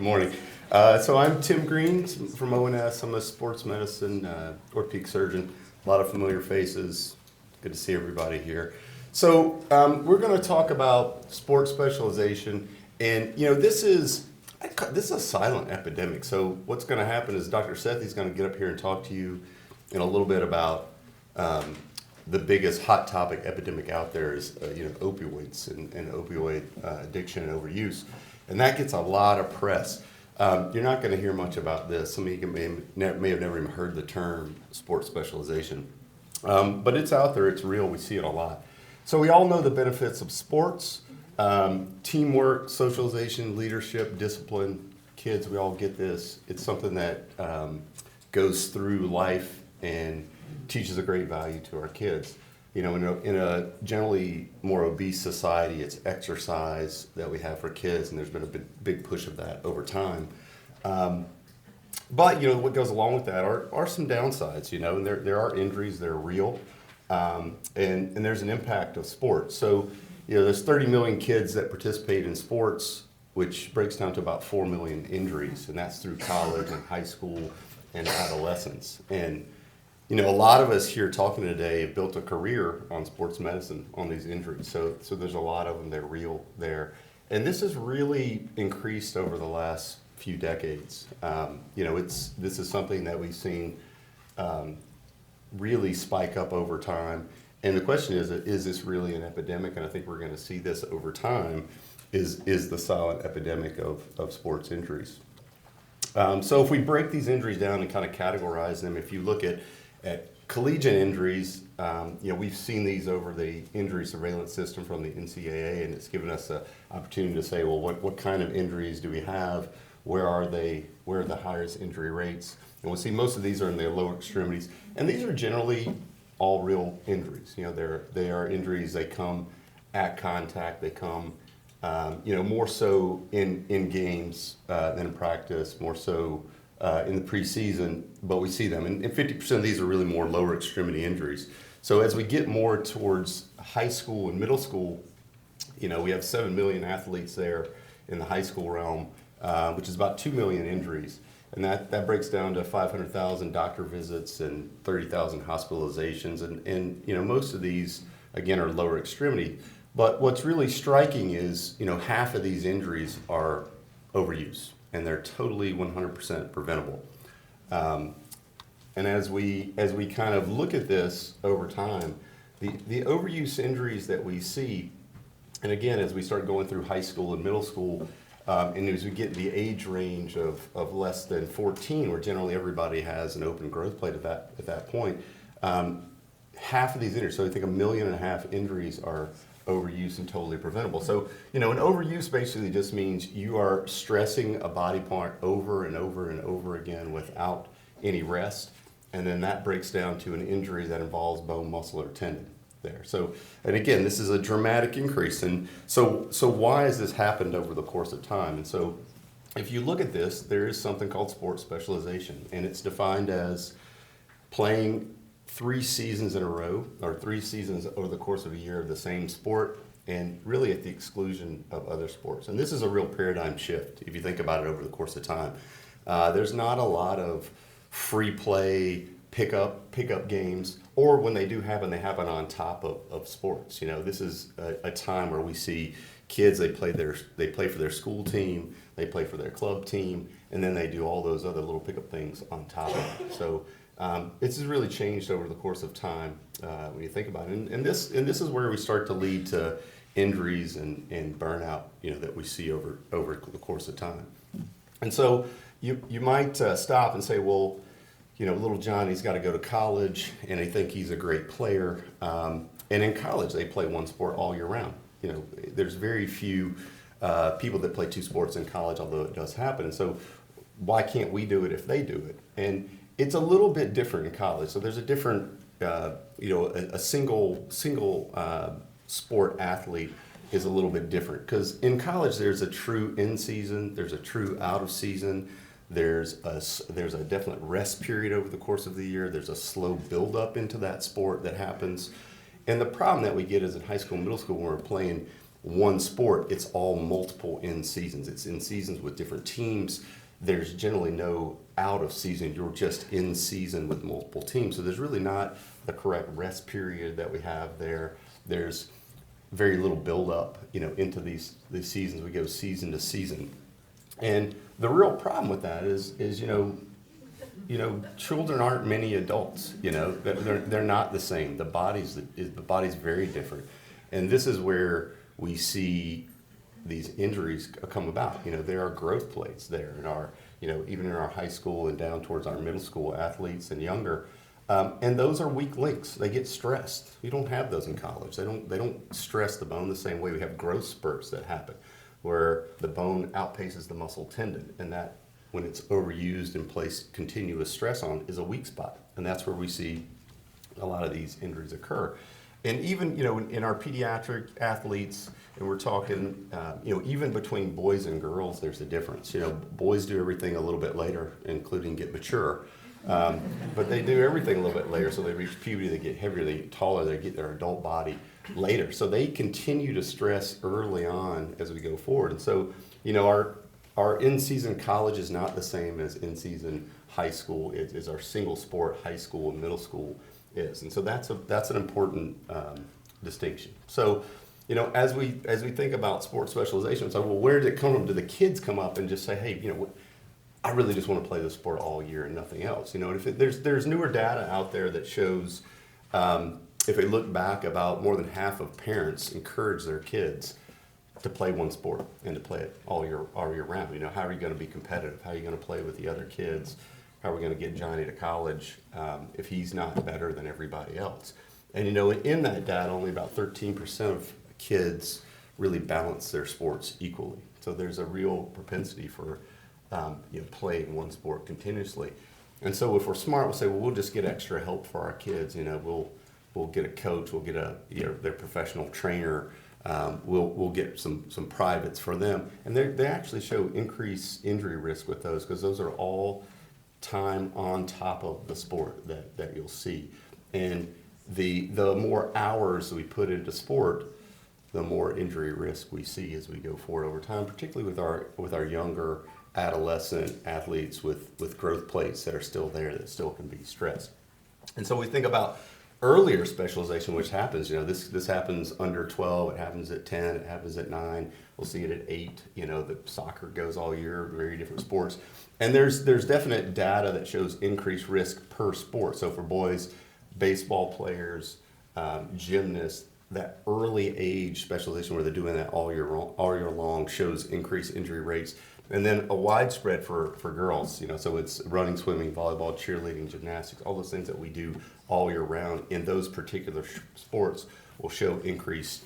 Good morning. So I'm Tim Greene from ONS. I'm a sports medicine orthopedic surgeon. A lot of familiar faces. Good to see everybody here. So we're going to talk about sports specialization, and this is a silent epidemic. So what's going to happen is Dr. Sethi's going to get up here and talk to you in a little bit about the biggest hot topic epidemic out there is opioids and opioid addiction and overuse. And that gets a lot of press. You're not going to hear much about this. Some of you may have never even heard the term sports specialization. But it's out there, it's real, we see it a lot. So we all know the benefits of sports, teamwork, socialization, leadership, discipline. Kids, we all get this. It's something that goes through life and teaches a great value to our kids. In a generally more obese society, it's exercise that we have for kids, and there's been a big push of that over time. But what goes along with that are some downsides, and there are injuries that are real, and there's an impact of sports. So, there's 30 million kids that participate in sports, which breaks down to about 4 million injuries, and that's through college and high school and adolescence. And a lot of us here talking today have built a career on sports medicine on these injuries. So there's a lot of them that are real there. And this has really increased over the last few decades. This is something that we've seen really spike up over time. And the question is this really an epidemic? And I think we're going to see this over time, is the silent epidemic of sports injuries. So if we break these injuries down and kind of categorize them, if you look at collegiate injuries, we've seen these over the injury surveillance system from the NCAA, and it's given us an opportunity to say, well, what kind of injuries do we have? Where are they? Where are the highest injury rates? And we'll see most of these are in the lower extremities, and these are generally all real injuries. They are injuries. They come at contact. They come, more so in games than in practice. More so. In the preseason, but we see them. And 50% of these are really more lower extremity injuries. So as we get more towards high school and middle school, we have 7 million athletes there in the high school realm, which is about 2 million injuries. And that breaks down to 500,000 doctor visits and 30,000 hospitalizations. And most of these, again, are lower extremity. But what's really striking is, half of these injuries are overuse, and they're totally 100% preventable. And as we kind of look at this over time, the overuse injuries that we see, and again, as we start going through high school and middle school, and as we get the age range of less than 14, where generally everybody has an open growth plate at that point, half of these injuries, so I think 1.5 million injuries are overuse and totally preventable. So, an overuse basically just means you are stressing a body part over and over and over again without any rest, and then that breaks down to an injury that involves bone, muscle, or tendon there. So, and again, this is a dramatic increase, and so why has this happened over the course of time? And so, if you look at this, there is something called sports specialization, and it's defined as playing 3 seasons in a row, or 3 seasons over the course of a year of the same sport, and really at the exclusion of other sports. And this is a real paradigm shift if you think about it over the course of time. There's not a lot of free play pickup games, or when they do happen, they happen on top of sports. This is a time where we see kids, they play for their school team, they play for their club team, and then they do all those other little pickup things on top of it. So it's really changed over the course of time when you think about it, and this is where we start to lead to injuries and burnout, that we see over the course of time. And so you might stop and say, well, little Johnny's got to go to college, and they think he's a great player, and in college they play one sport all year round. There's very few people that play 2 sports in college, although it does happen. And so why can't we do it if they do it? And it's a little bit different in college. So there's a different, a single sport athlete is a little bit different, because in college there's a true in season, there's a true out of season, there's a definite rest period over the course of the year, there's a slow build up into that sport that happens. And the problem that we get is in high school, middle school, when we're playing one sport, it's all multiple in seasons. It's in seasons with different teams. There's generally no out of season. You're just in season with multiple teams. So there's really not the correct rest period that we have there. There's very little build up, into these seasons. We go season to season. And the real problem with that is children aren't many adults. They're not the same. The body's very different, and this is where we see these injuries come about. There are growth plates there in our, even in our high school and down towards our middle school athletes and younger, and those are weak links. They get stressed. You don't have those in college. They don't stress the bone the same way. We have growth spurts that happen, where the bone outpaces the muscle tendon, and that, when it's overused and placed continuous stress on, is a weak spot. And that's where we see a lot of these injuries occur. And even, in our pediatric athletes, and we're talking, even between boys and girls, there's a difference. Boys do everything a little bit later, including get mature. But they do everything a little bit later, so they reach puberty, they get heavier, they get taller, they get their adult body later. So they continue to stress early on as we go forward. And so, our in-season college is not the same as in-season high school is our single sport high school and middle school is. And so that's an important distinction. So, as we think about sports specialization, it's like, well, where did it come from? Do the kids come up and just say, hey, I really just want to play this sport all year and nothing else? There's newer data out there that shows, if we look back, about more than half of parents encourage their kids to play one sport and to play it all year round. How are you going to be competitive? How are you going to play with the other kids? How are we going to get Johnny to college if he's not better than everybody else? And in that data, only about 13% of kids really balance their sports equally. So there's a real propensity for playing one sport continuously. And so if we're smart, we'll say, well, we'll just get extra help for our kids. We'll get a coach, we'll get their professional trainer. We'll get some privates for them, and they actually show increased injury risk with those, because those are all time on top of the sport that you'll see. And the more hours we put into sport, the more injury risk we see as we go forward over time, particularly with our younger adolescent athletes with growth plates that are still there, that still can be stressed. And so we think about earlier specialization, which happens, this happens under 12, it happens at 10, it happens at 9, we'll see it at 8, the soccer goes all year, very different sports. And there's definite data that shows increased risk per sport. So for boys, baseball players, gymnasts, that early age specialization where they're doing that all year long shows increased injury rates. And then a widespread for girls, so it's running, swimming, volleyball, cheerleading, gymnastics, all those things that we do all year round in those particular sports will show increased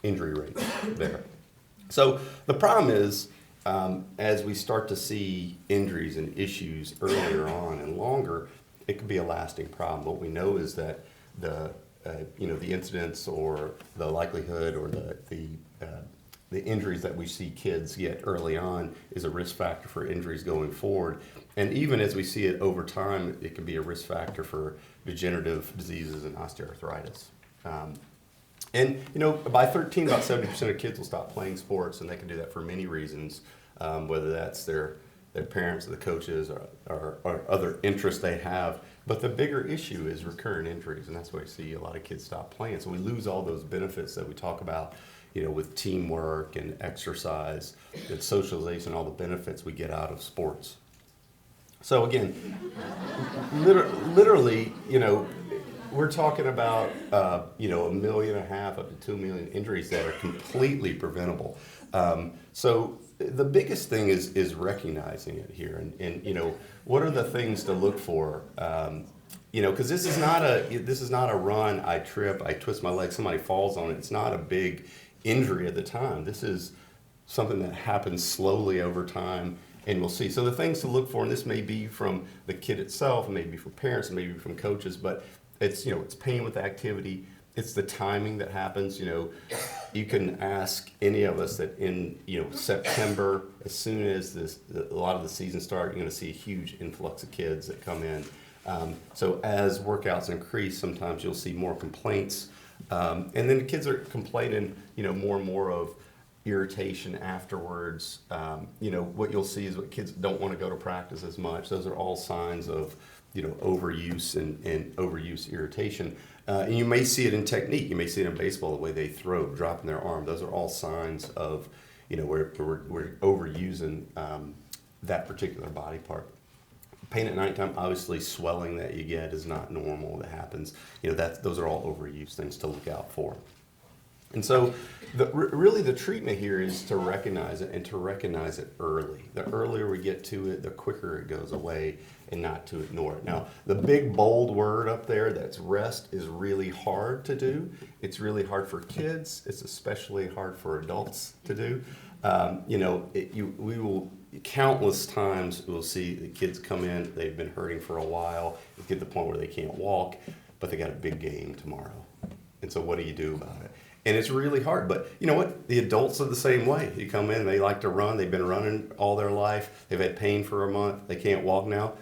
injury rates there. So the problem is, as we start to see injuries and issues earlier on and longer, it could be a lasting problem. What we know is that the incidence or the likelihood or the injuries that we see kids get early on is a risk factor for injuries going forward. And even as we see it over time, it can be a risk factor for degenerative diseases and osteoarthritis. By 13, about 70% of kids will stop playing sports, and they can do that for many reasons, whether that's their parents or the coaches or other interests they have. But the bigger issue is recurrent injuries, and that's why you see a lot of kids stop playing. So we lose all those benefits that we talk about, with teamwork and exercise and socialization, all the benefits we get out of sports. So again, literally, we're talking about, 1.5 million up to 2 million injuries that are completely preventable. So the biggest thing is recognizing it here, and what are the things to look for? Because this is not a run, I trip, I twist my leg, somebody falls on it. It's not a big injury at the time. This is something that happens slowly over time, and we'll see. So the things to look for, and this may be from the kid itself, maybe from parents, maybe from coaches, but it's pain with activity. It's the timing that happens. You can ask any of us that in September, as soon as a lot of the season starts, you're going to see a huge influx of kids that come in. So as workouts increase, sometimes you'll see more complaints And then the kids are complaining, more and more of irritation afterwards. What you'll see is what kids don't want to go to practice as much. Those are all signs of, overuse and overuse irritation. And you may see it in technique. You may see it in baseball, the way they throw, dropping their arm. Those are all signs of, we're overusing that particular body part. Pain at nighttime, obviously swelling that you get is not normal. That happens. Those are all overuse things to look out for. And so really the treatment here is to recognize it and to recognize it early. The earlier we get to it, the quicker it goes away, and not to ignore it. Now, the big bold word up there, that's rest, is really hard to do. It's really hard for kids. It's especially hard for adults to do. We will countless times we'll see the kids come in, they've been hurting for a while, they get to the point where they can't walk, but they got a big game tomorrow. And so what do you do about it? And it's really hard, but you know what? The adults are the same way. You come in, they like to run, they've been running all their life, they've had pain for a month, they can't walk now.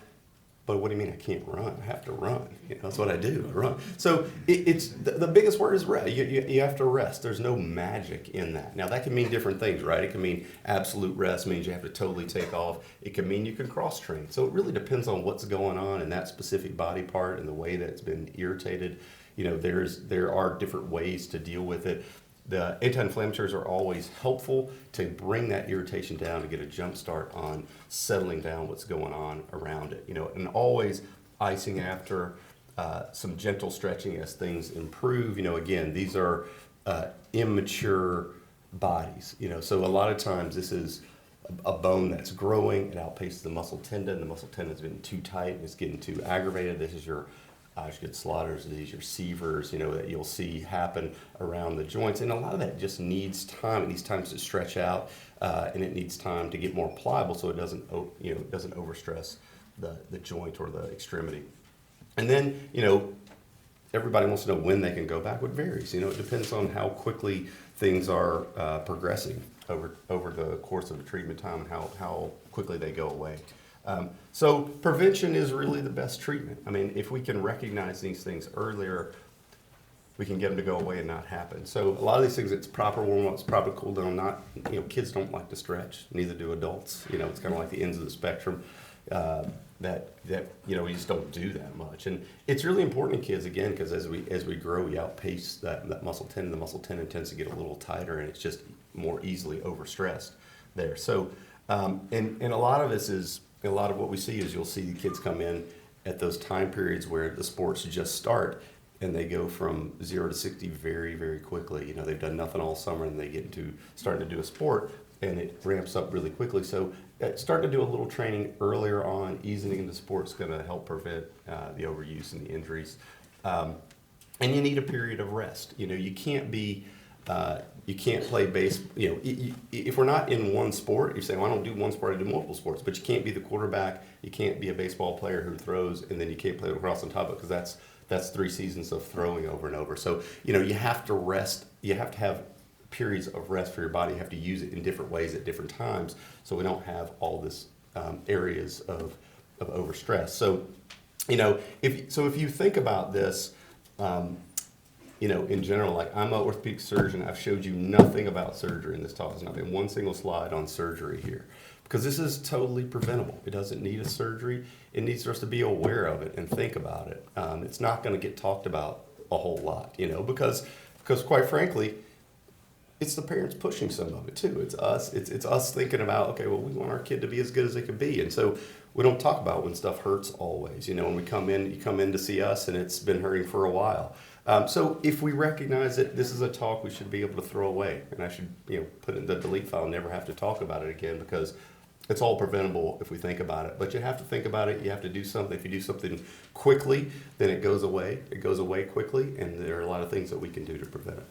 But what do you mean I can't run? I have to run. That's what I do, I run. So it's the biggest word is rest. You have to rest. There's no magic in that. Now that can mean different things, right? It can mean absolute rest means you have to totally take off. It can mean you can cross train. So it really depends on what's going on in that specific body part and the way that it's been irritated. There are different ways to deal with it. The anti-inflammatories are always helpful to bring that irritation down, to get a jump start on settling down what's going on around it. And always icing after, some gentle stretching as things improve. Again, these are immature bodies. So a lot of times this is a bone that's growing. It outpaces the muscle tendon. The muscle tendon's been too tight and it's getting too aggravated. This is your Slaughter's disease, your Seavers, that you'll see happen around the joints. And a lot of that just needs time. It needs time to stretch out, and it needs time to get more pliable so it doesn't overstress the joint or the extremity. And then, everybody wants to know when they can go back. It varies. It depends on how quickly things are progressing over the course of the treatment time and how quickly they go away. So prevention is really the best treatment. I mean, if we can recognize these things earlier, we can get them to go away and not happen. So a lot of these things, it's proper warm-ups, proper cool down. Kids don't like to stretch, neither do adults. It's kind of like the ends of the spectrum that we just don't do that much. And it's really important in kids, again, because as we grow, we outpace that muscle tendon. The muscle tendon tends to get a little tighter, and it's just more easily overstressed there. So, and a lot of this is, a lot of what we see is you'll see the kids come in at those time periods where the sports just start and they go from 0 to 60 very, very quickly. They've done nothing all summer and they get into starting to do a sport and it ramps up really quickly. So starting to do a little training earlier on, easing into sports is going to help prevent the overuse and the injuries. And you need a period of rest. You can't be... you can't play base. If we're not in one sport, you're saying, well, I don't do one sport, I do multiple sports. But you can't be the quarterback. You can't be a baseball player who throws, and then you can't play lacrosse on top of it because that's 3 seasons of throwing over and over. So you have to rest. You have to have periods of rest for your body. You have to use it in different ways at different times, so we don't have all this areas of overstress. So if you think about this. In general, like I'm an orthopedic surgeon, I've showed you nothing about surgery in this talk. There's not been one single slide on surgery here because this is totally preventable. It doesn't need a surgery. It needs for us to be aware of it and think about it. It's not going to get talked about a whole lot, because quite frankly, it's the parents pushing some of it too. It's us. It's us thinking about, okay, well, we want our kid to be as good as they can be, and so we don't talk about when stuff hurts always. When we come in, you come in to see us, and it's been hurting for a while. So if we recognize it, this is a talk we should be able to throw away, and I should put it in the delete file and never have to talk about it again because it's all preventable if we think about it. But you have to think about it. You have to do something. If you do something quickly, then it goes away. It goes away quickly, and there are a lot of things that we can do to prevent it.